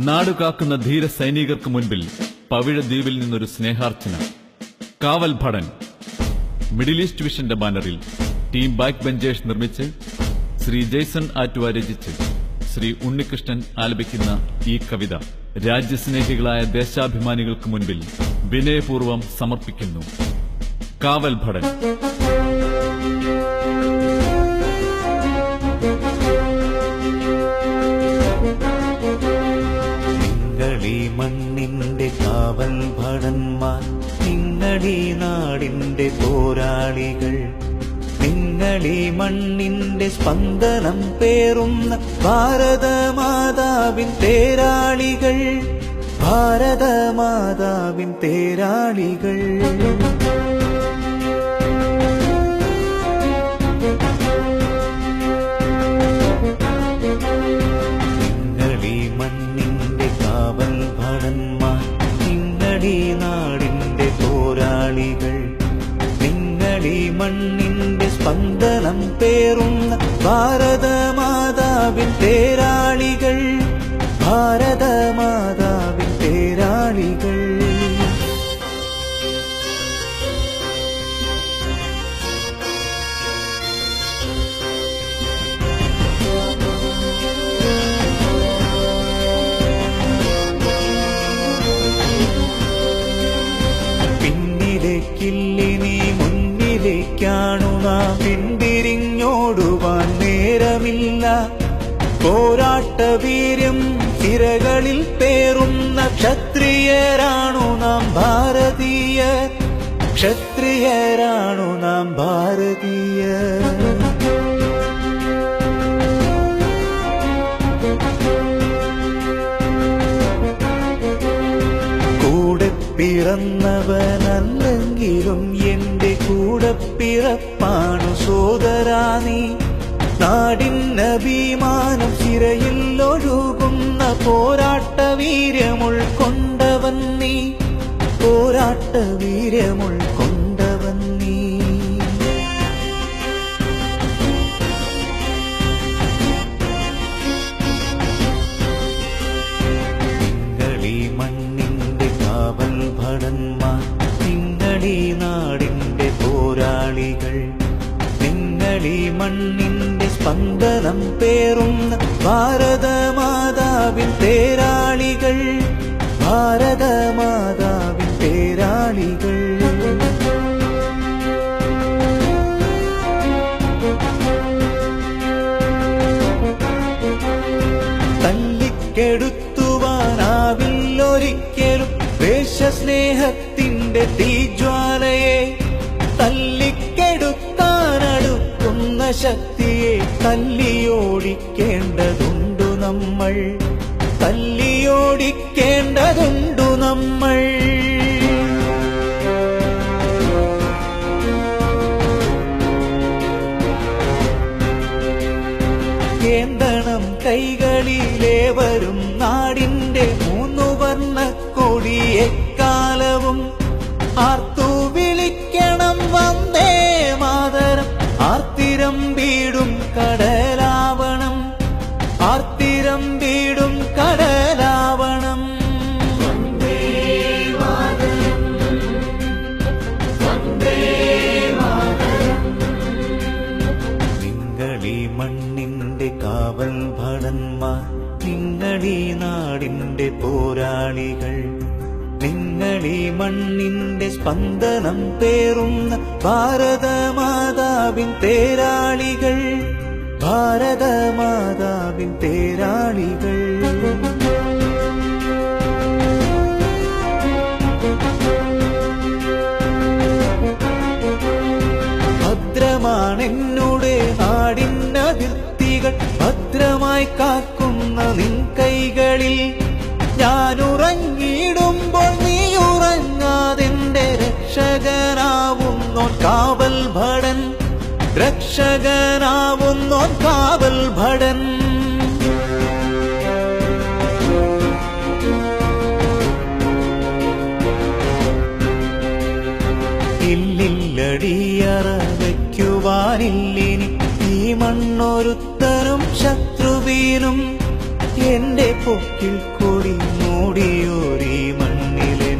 നാടുകാക്കുന്ന ധീര സൈനികർക്ക് മുൻപിൽ പവിഴദ്വീപിൽ നിന്നൊരു സ്നേഹാർച്ചന. കാവൽ ഭടൻ മിഡിൽ ഈസ്റ്റ് വിഷന്റെ ബാനറിൽ ടീം ബാക്ക് ബെഞ്ചേഴ്സ് നിർമ്മിച്ച് ശ്രീ ജെയ്സൺ ആറ്റുവ രചിച്ച് ശ്രീ ഉണ്ണികൃഷ്ണൻ ആലപിക്കുന്ന ഈ കവിത രാജ്യസ്നേഹികളായ ദേശാഭിമാനികൾക്ക് മുൻപിൽ വിനയപൂർവ്വം സമർപ്പിക്കുന്നു. കാവൽ ഭടൻ. നിങ്ങളീ മണ്ണിന്റെ കാവൽ ഭടന്മാർ, നിങ്ങളീ നാടിന്റെ പോരാളികൾ, നിങ്ങളീ മണ്ണിന്റെ സ്പന്ദനം പേറുന്ന ഭാരതമാതാവിൻ തേരാളികൾ, ഭാരതമാതാവിൻ തേരാളികൾ. നിങ്ങളീ മണ്ണിന്റെ കാവൽ ഭടന്മാർ, നിങ്ങളീ നാടിന്റെ പോരാളികൾ, നിങ്ങളീ മണ്ണിന്റെ സ്പന്ദനം പേറുന്ന ഭാരതമാതാവിൻ തേരാളികൾ, ഭാരതമാതാവിൻ തേരാളികൾ. പിന്നിലേക്കില്ലിനി മുന്നിലേക്കാണു നാം, പിന്തിരിഞ്ഞോടുവാൻ നേരമില്ല. പോരാട്ട വീര്യം തിരകളിൽ പേറുന്ന ക്ഷത്രിയരാണു നാം ഭാരതീയർ, ക്ഷത്രിയരാണു നാം ഭാരതീയർ. കൂടെ പിറന്നവനല്ലെങ്കിലും എന്റെ കൂടെ പിറപ്പാണു സോദരാ നീ. നാടിനഭിമാനം ചിരയിൽ ഒഴുകുന്ന പോരാട്ട വീര്യമുൾക്കൊണ്ടവൻ നീ, പോരാട്ട വീര്യമുൾക്കൊണ്ടവൻ നീ. നിങ്ങളീ മണ്ണിന്റെ കാവൽ ഭടന്മാർ, നിങ്ങളീ നാടിന്റെ പോരാളികൾ, നിങ്ങളീ മണ്ണിന്റെ സ്പന്ദനം പേറുന്ന ഭാരതമാതാവിൻ തേരാളികൾ, ഭാരതമാതാവിൻ തേരാളികൾ. തല്ലിക്കെടുത്തുവാനാവില്ലൊരിക്കലും ദേശസ്നേഹത്തിന്റെ തീജ്വാലയെ, തല്ലിക്കെടുത്താനടുക്കുന്ന ശക്തിയെ തല്ലിയോടിക്കേണ്ടതുണ്ടു നമ്മൾ, തല്ലിയോടിക്കേണ്ടതുണ്ടു നമ്മൾ. കേന്തണം കൈകളിലേവരും നാടിന്റെ 3 വർണ്ണക്കൊടി എക്കാലവും ആർത്തു വിളിക്കണം വന്ദേ മാതരം. ആർത്തിരം വീടും കടലാവണം, ആർത്തിരം വീടും കടലാവണം. വന്ദേ മാതരം, വന്ദേ മാതരം. നിങ്ങളീ മണ്ണിന്റെ കാവൽ ഭടന്മാർ, നിങ്ങളീ നാടിന്റെ പോരാളികൾ, നിങ്ങളീ മണ്ണിന്റെ സ്പന്ദനം പേറുന്ന ഭാരതമാതാവിൻ തേരാളികൾ, ഭാരതമാതാവിൻ തേരാളികൾ. ഭദ്രമാണെന്നുടെ നാടിനതിർത്തികൾ, ഭദ്രമായി കാക്കുന്ന നിൻ കൈകളിൽ ഞാനുറങ്ങിയിടുമ്പോൾ നീ ഉറങ്ങാതെന്റെ രക്ഷകനാവുന്നോൻ കാവൽ ഭടൻ, രക്ഷകനാവുന്നോൻ കാവൽ ഭടൻ. ഇല്ലില്ലടിയറ വയ്ക്കുവാനില്ലിനി ഈ മണ്ണൊരുത്തനും ശത്രുവീനും, എന്റെ പൊക്കിൽ കൊടി മൂടിയോരീ മണ്ണിലെ